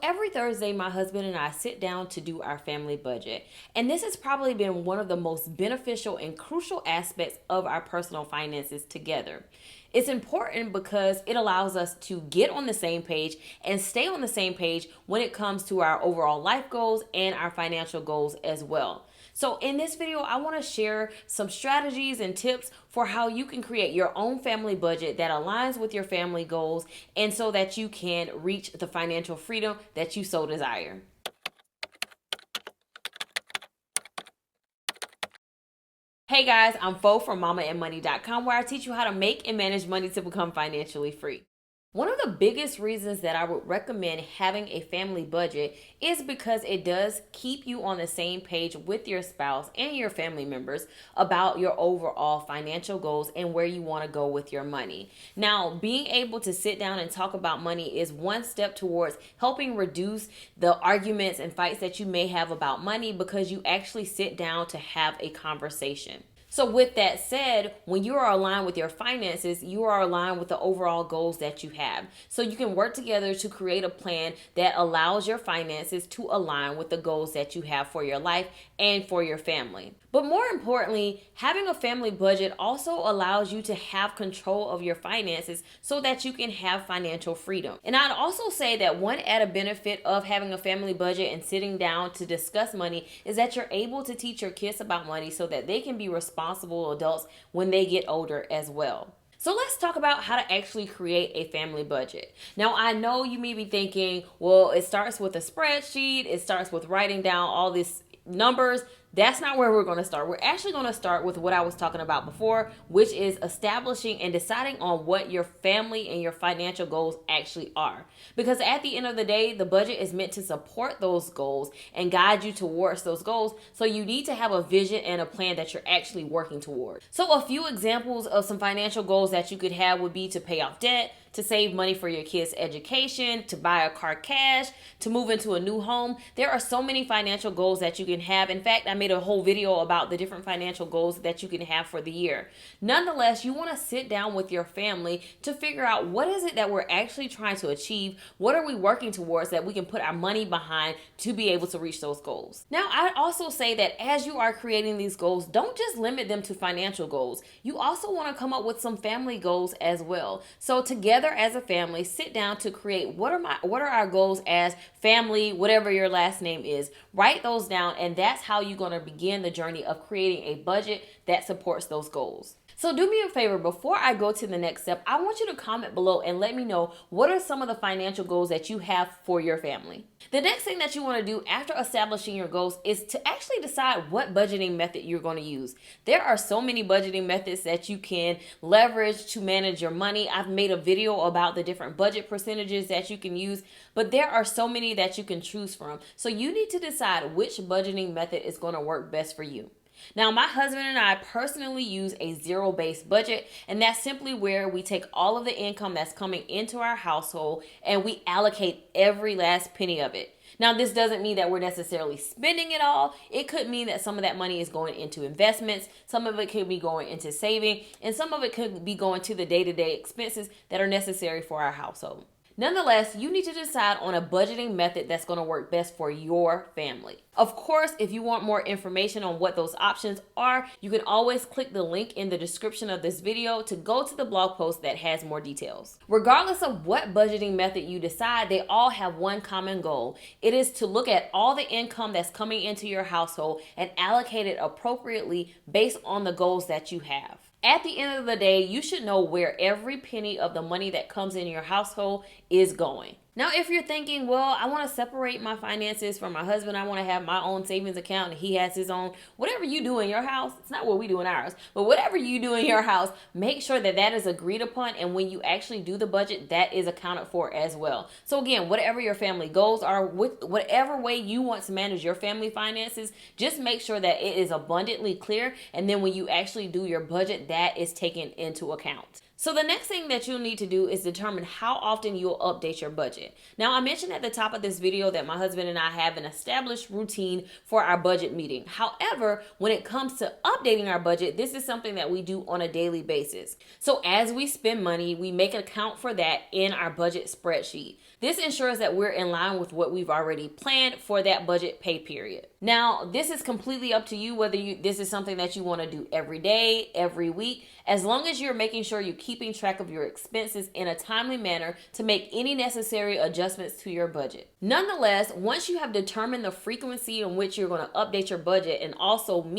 Every Thursday, my husband and I sit down to do our family budget. And this has probably been one of the most beneficial and crucial aspects of our personal finances together. It's important because it allows us to get on the same page and stay on the same page when it comes to our overall life goals and our financial goals as well. So in this video, I want to share some strategies and tips for how you can create your own family budget that aligns with your family goals and so that you can reach the financial freedom that you so desire. Hey guys, I'm Fo from MamaAndMoney.com, where I teach you how to make and manage money to become financially free. One of the biggest reasons that I would recommend having a family budget is because it does keep you on the same page with your spouse and your family members about your overall financial goals and where you want to go with your money. Now, being able to sit down and talk about money is one step towards helping reduce the arguments and fights that you may have about money because you actually sit down to have a conversation. So with that said, when you are aligned with your finances, you are aligned with the overall goals that you have. So you can work together to create a plan that allows your finances to align with the goals that you have for your life and for your family. But more importantly, having a family budget also allows you to have control of your finances so that you can have financial freedom. And I'd also say that one added benefit of having a family budget and sitting down to discuss money is that you're able to teach your kids about money so that they can be responsible adults when they get older as well. So let's talk about how to actually create a family budget. Now, I know you may be thinking, well, it starts with a spreadsheet, it starts with writing down all these numbers. That's not where we're going to start. We're actually going to start with what I was talking about before, which is establishing and deciding on what your family and your financial goals actually are. Because at the end of the day, the budget is meant to support those goals and guide you towards those goals. So you need to have a vision and a plan that you're actually working toward. So a few examples of some financial goals that you could have would be to pay off debt, to save money for your kids' education, to buy a car cash, to move into a new home. There are so many financial goals that you can have. In fact, I made a whole video about the different financial goals that you can have for the year. Nonetheless, you want to sit down with your family to figure out what is it that we're actually trying to achieve, what are we working towards that we can put our money behind to be able to reach those goals. Now, I also say that as you are creating these goals, don't just limit them to financial goals. You also want to come up with some family goals as well. So together as a family, sit down to create what are our goals as family, whatever your last name is. Write those down, and that's how you're going to begin the journey of creating a budget that supports those goals. So do me a favor, before I go to the next step, I want you to comment below and let me know what are some of the financial goals that you have for your family. The next thing that you want to do after establishing your goals is to actually decide what budgeting method you're going to use. There are so many budgeting methods that you can leverage to manage your money. I've made a video about the different budget percentages that you can use, but there are so many that you can choose from. So you need to decide which budgeting method is going to work best for you. Now, my husband and I personally use a zero-based budget, and that's simply where we take all of the income that's coming into our household and we allocate every last penny of it. Now, this doesn't mean that we're necessarily spending it all. It could mean that some of that money is going into investments, some of it could be going into saving, and some of it could be going to the day-to-day expenses that are necessary for our household. Nonetheless, you need to decide on a budgeting method that's going to work best for your family. Of course, if you want more information on what those options are, you can always click the link in the description of this video to go to the blog post that has more details. Regardless of what budgeting method you decide, they all have one common goal. It is to look at all the income that's coming into your household and allocate it appropriately based on the goals that you have. At the end of the day, you should know where every penny of the money that comes in your household is going. Now, if you're thinking, well, I want to separate my finances from my husband, I want to have my own savings account and he has his own, whatever you do in your house, it's not what we do in ours, but whatever you do in your house, make sure that that is agreed upon. And when you actually do the budget, that is accounted for as well. So again, whatever your family goals are, whatever way you want to manage your family finances, just make sure that it is abundantly clear. And then when you actually do your budget, that is taken into account. So the next thing that you'll need to do is determine how often you'll update your budget. Now, I mentioned at the top of this video that my husband and I have an established routine for our budget meeting. However, when it comes to updating our budget, this is something that we do on a daily basis. So as we spend money, we make an account for that in our budget spreadsheet. This ensures that we're in line with what we've already planned for that budget pay period. Now, this is completely up to you whether this is something that you want to do every day, every week, as long as you're making sure you're keeping track of your expenses in a timely manner to make any necessary adjustments to your budget. Nonetheless, once you have determined the frequency in which you're going to update your budget and also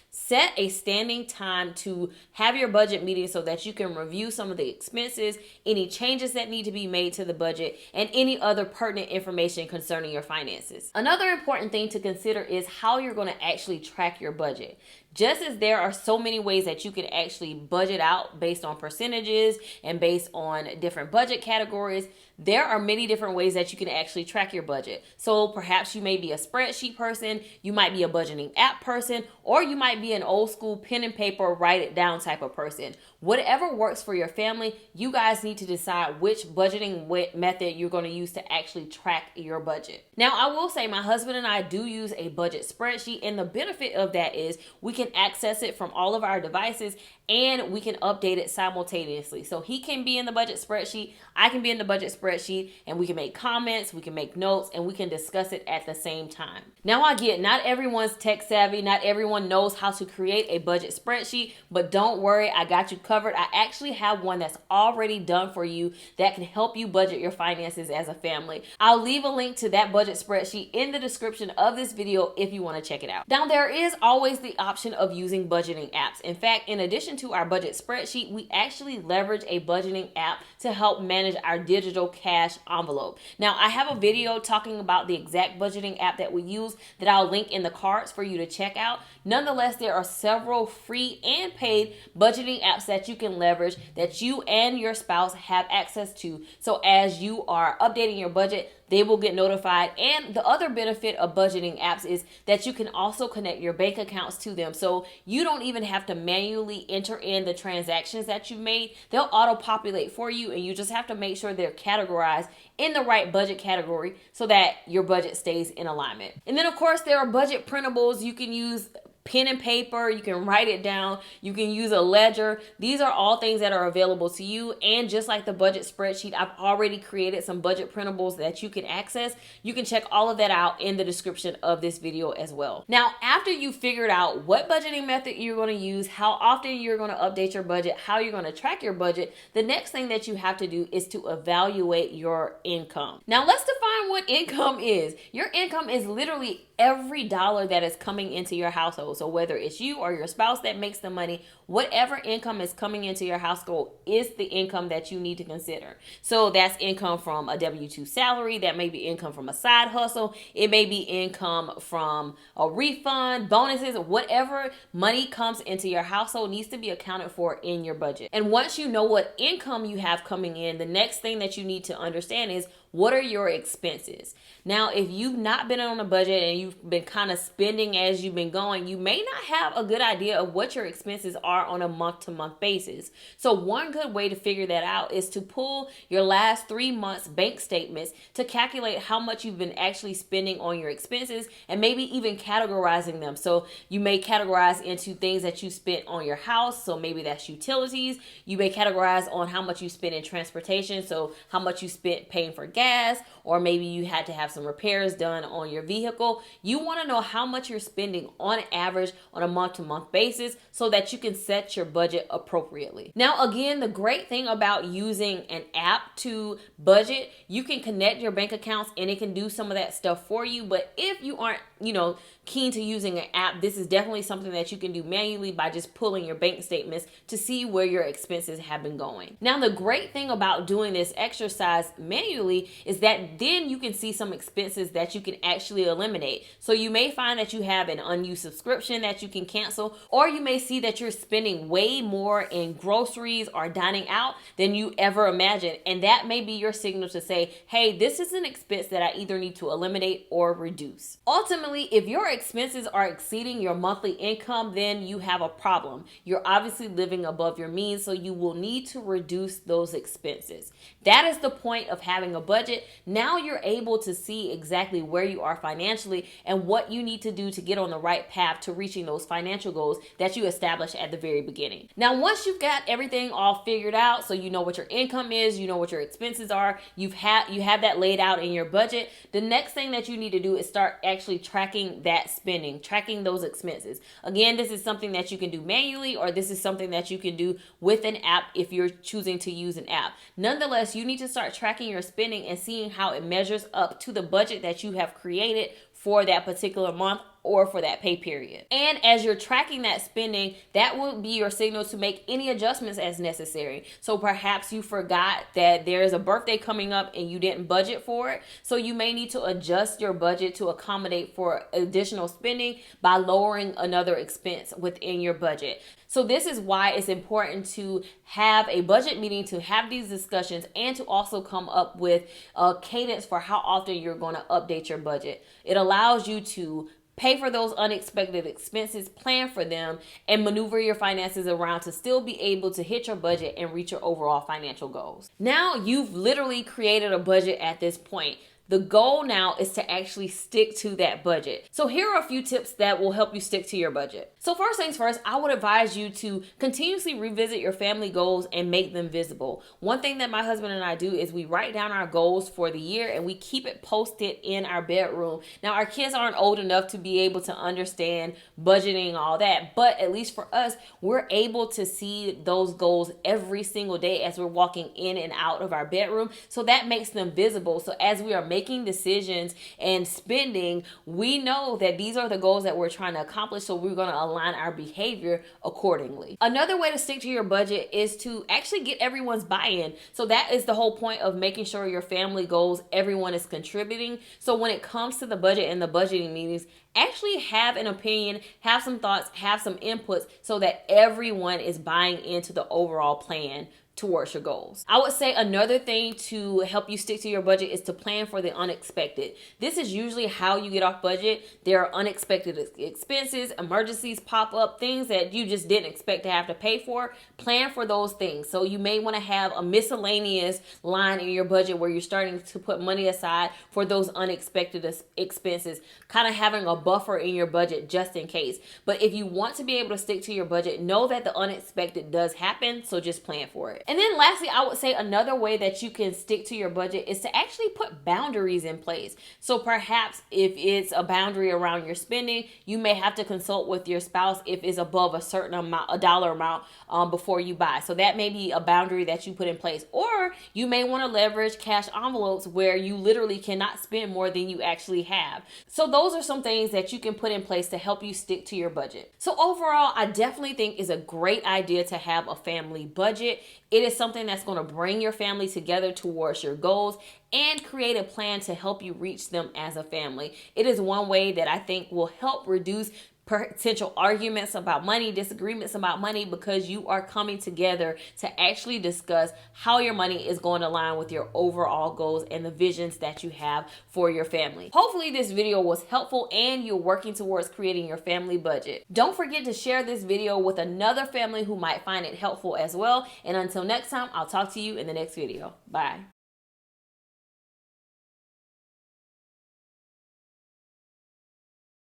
set a standing time to have your budget meeting so that you can review some of the expenses, any changes that need to be made to the budget, and any other pertinent information concerning your finances. Another important thing to consider is how you're going to actually track your budget. Just as there are so many ways that you can actually budget out based on percentages and based on different budget categories, there are many different ways that you can actually track your budget. So perhaps you may be a spreadsheet person, you might be a budgeting app person, or you might be an old school pen and paper, write it down type of person. Whatever works for your family, you guys need to decide which budgeting method you're going to use to actually track your budget. Now, I will say my husband and I do use a budget spreadsheet, and the benefit of that is we can access it from all of our devices and we can update it simultaneously. So he can be in the budget spreadsheet, I can be in the budget spreadsheet, and we can make comments, we can make notes, and we can discuss it at the same time. Now, I get not everyone's tech savvy, not everyone knows how to create a budget spreadsheet, but don't worry, I got you covered. I actually have one that's already done for you that can help you budget your finances as a family. I'll leave a link to that budget spreadsheet in the description of this video if you want to check it out. Now, there is always the option of using budgeting apps. In fact, in addition to our budget spreadsheet, we actually leverage a budgeting app to help manage our digital cash envelope. Now, I have a video talking about the exact budgeting app that we use that I'll link in the cards for you to check out. Nonetheless, there are several free and paid budgeting apps that you can leverage that you and your spouse have access to. So as you are updating your budget, they will get notified. And the other benefit of budgeting apps is that you can also connect your bank accounts to them. So you don't even have to manually enter in the transactions that you've made. They'll auto-populate for you, and you just have to make sure they're categorized in the right budget category so that your budget stays in alignment. And then, of course, there are budget printables. You can use pen and paper, you can write it down, you can use a ledger. These are all things that are available to you. And just like the budget spreadsheet, I've already created some budget printables that you can access. You can check all of that out in the description of this video as well. Now, after you figured out what budgeting method you're going to use, how often you're going to update your budget, how you're going to track your budget, the next thing that you have to do is to evaluate your income. Now, let's define what income is. Your income is literally every dollar that is coming into your household. So whether it's you or your spouse that makes the money, whatever income is coming into your household is the income that you need to consider. So that's income from a W-2 salary, that may be income from a side hustle, it may be income from a refund, bonuses, whatever money comes into your household needs to be accounted for in your budget. And once you know what income you have coming in, the next thing that you need to understand is what are your expenses? Now, if you've not been on a budget and you've been kind of spending as you've been going, you may not have a good idea of what your expenses are on a month-to-month basis. So one good way to figure that out is to pull your last 3 months bank statements to calculate how much you've been actually spending on your expenses and maybe even categorizing them. So you may categorize into things that you spent on your house. So maybe that's utilities. You may categorize on how much you spent in transportation. So how much you spent paying for gas, or maybe you had to have some repairs done on your vehicle. You want to know how much you're spending on average on a month-to-month basis so that you can set your budget appropriately. Now, again, the great thing about using an app to budget, you can connect your bank accounts and it can do some of that stuff for you. But if you aren't, keen to using an app, this is definitely something that you can do manually by just pulling your bank statements to see where your expenses have been going. Now, the great thing about doing this exercise manually is that then you can see some expenses that you can actually eliminate. So you may find that you have an unused subscription that you can cancel, or you may see that you're spending way more in groceries or dining out than you ever imagined. And that may be your signal to say, hey, this is an expense that I either need to eliminate or reduce. Ultimately, if your expenses are exceeding your monthly income, then you have a problem. You're obviously living above your means, so you will need to reduce those expenses. That is the point of having a budget budget, now you're able to see exactly where you are financially and what you need to do to get on the right path to reaching those financial goals that you established at the very beginning. Now, once you've got everything all figured out, so you know what your income is, you know what your expenses are, you have that laid out in your budget, the next thing that you need to do is start actually tracking that spending, tracking those expenses. Again, this is something that you can do manually, or this is something that you can do with an app if you're choosing to use an app. Nonetheless, you need to start tracking your spending and seeing how it measures up to the budget that you have created for that particular month or for that pay period. And as you're tracking that spending, that will be your signal to make any adjustments as necessary. So perhaps you forgot that there's a birthday coming up and you didn't budget for it. So you may need to adjust your budget to accommodate for additional spending by lowering another expense within your budget. So this is why it's important to have a budget meeting, to have these discussions, and to also come up with a cadence for how often you're going to update your budget. It allows you to pay for those unexpected expenses, plan for them, and maneuver your finances around to still be able to hit your budget and reach your overall financial goals. Now you've literally created a budget at this point. The goal now is to actually stick to that budget. So here are a few tips that will help you stick to your budget. So first things first, I would advise you to continuously revisit your family goals and make them visible. One thing that my husband and I do is we write down our goals for the year and we keep it posted in our bedroom. Now our kids aren't old enough to be able to understand budgeting and all that, but at least for us, we're able to see those goals every single day as we're walking in and out of our bedroom. So that makes them visible. So as we are making decisions and spending, we know that these are the goals that we're trying to accomplish, so we're going to align our behavior accordingly. Another way to stick to your budget is to actually get everyone's buy-in. So that is the whole point of making sure your family goals, everyone is contributing. So when it comes to the budget and the budgeting meetings, actually have an opinion, have some thoughts, have some inputs so that everyone is buying into the overall plan towards your goals. I would say another thing to help you stick to your budget is to plan for the unexpected. This is usually how you get off budget. There are unexpected expenses, emergencies pop up, things that you just didn't expect to have to pay for. Plan for those things. So you may want to have a miscellaneous line in your budget where you're starting to put money aside for those unexpected expenses, kind of having a buffer in your budget just in case. But if you want to be able to stick to your budget, know that the unexpected does happen, so just plan for it. And then lastly, I would say another way that you can stick to your budget is to actually put boundaries in place. So perhaps if it's a boundary around your spending, you may have to consult with your spouse if it's above a certain amount, a dollar amount, before you buy. So that may be a boundary that you put in place. Or you may want to leverage cash envelopes where you literally cannot spend more than you actually have. So those are some things that you can put in place to help you stick to your budget. So overall, I definitely think it's a great idea to have a family budget. It is something that's going to bring your family together towards your goals and create a plan to help you reach them as a family. It is one way that I think will help reduce potential arguments about money, disagreements about money, because you are coming together to actually discuss how your money is going to align with your overall goals and the visions that you have for your family. Hopefully this video was helpful and you're working towards creating your family budget. Don't forget to share this video with another family who might find it helpful as well. And until next time, I'll talk to you in the next video. Bye.